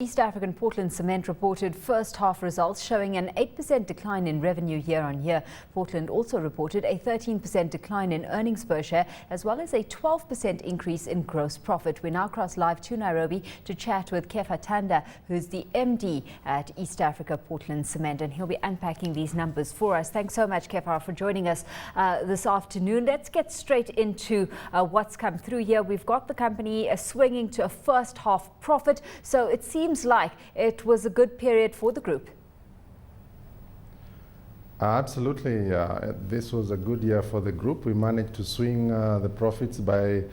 East African Portland Cement reported first half results showing an 8% decline in revenue year on year. Portland also reported a 13% decline in earnings per share as well as a 12% increase in gross profit. We now cross live to Nairobi to chat with Kephar Tande, who's the MD at East Africa Portland Cement, and he'll be unpacking these numbers for us. Thanks so much, Kephar, for joining us this afternoon. Let's get straight into what's come through here. We've got the company swinging to a first half profit. So it seems like it was a good period for the group. Absolutely. This was a good year for the group. We managed to swing the profits by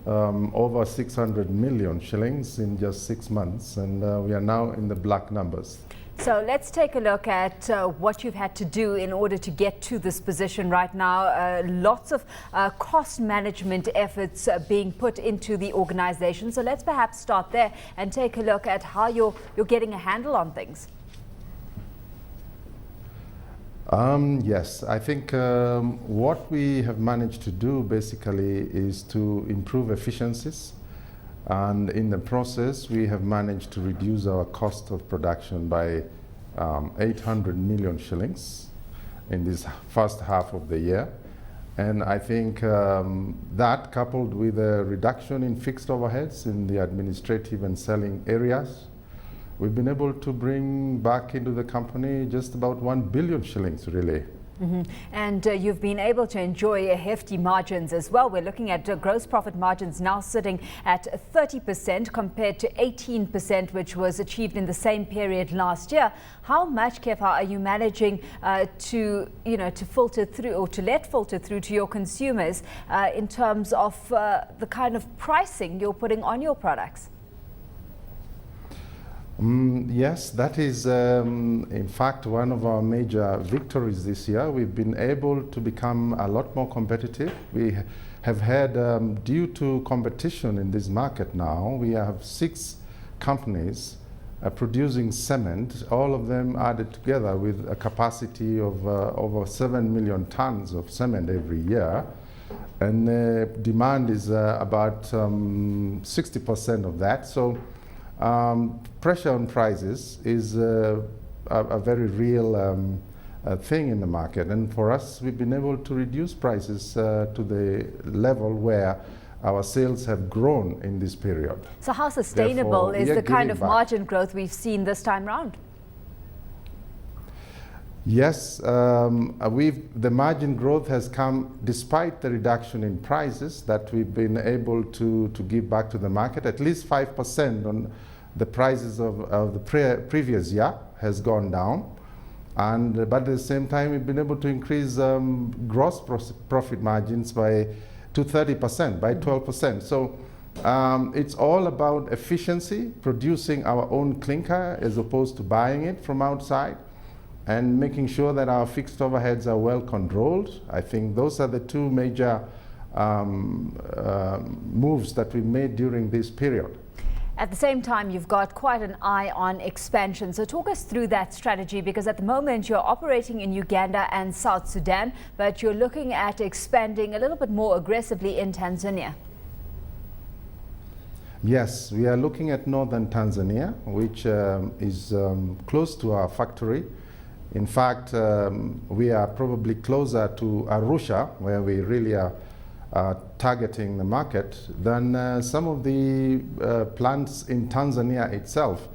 over 600 million shillings in just 6 months, and we are now in the black numbers. So let's take a look at what you've had to do in order to get to this position right now. Lots of cost management efforts being put into the organization. So let's perhaps start there and take a look at how you're getting a handle on things. Yes, I think what we have managed to do basically is to improve efficiencies. And in the process, we have managed to reduce our cost of production by 800 million shillings in this first half of the year. And I think that, coupled with a reduction in fixed overheads in the administrative and selling areas, we've been able to bring back into the company just about 1 billion shillings, really. Mm-hmm. And you've been able to enjoy hefty margins as well. We're looking at gross profit margins now sitting at 30% compared to 18%, which was achieved in the same period last year. How much, Kephar, are you managing to filter through, or to let filter through to your consumers in terms of the kind of pricing you're putting on your products? Yes, that is in fact one of our major victories this year. We've been able to become a lot more competitive. We have had, due to competition in this market now, we have 6 companies producing cement, all of them added together with a capacity of over 7 million tons of cement every year. And demand is about 60% of that. So pressure on prices is a very real thing in the market, and for us, we've been able to reduce prices to the level where our sales have grown in this period. So how sustainable is the kind of margin growth we've seen this time round? Yes, the margin growth has come despite the reduction in prices that we've been able to give back to the market. At least 5% on the prices of the previous year has gone down, but at the same time we've been able to increase gross profit margins to 30%, by 12%. So it's all about efficiency, producing our own clinker as opposed to buying it from outside, and making sure that our fixed overheads are well controlled. I think those are the 2 major moves that we made during this period. At the same time, you've got quite an eye on expansion. So talk us through that strategy, because at the moment you're operating in Uganda and South Sudan, but you're looking at expanding a little bit more aggressively in Tanzania. Yes, we are looking at northern Tanzania, which is close to our factory. In fact, we are probably closer to Arusha, where we really are targeting the market, than some of the plants in Tanzania itself.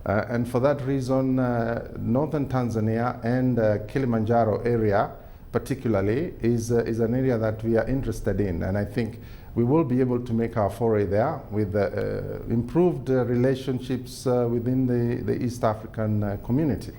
And for that reason, northern Tanzania and Kilimanjaro area particularly is an area that we are interested in. And I think we will be able to make our foray there with improved relationships within the East African community.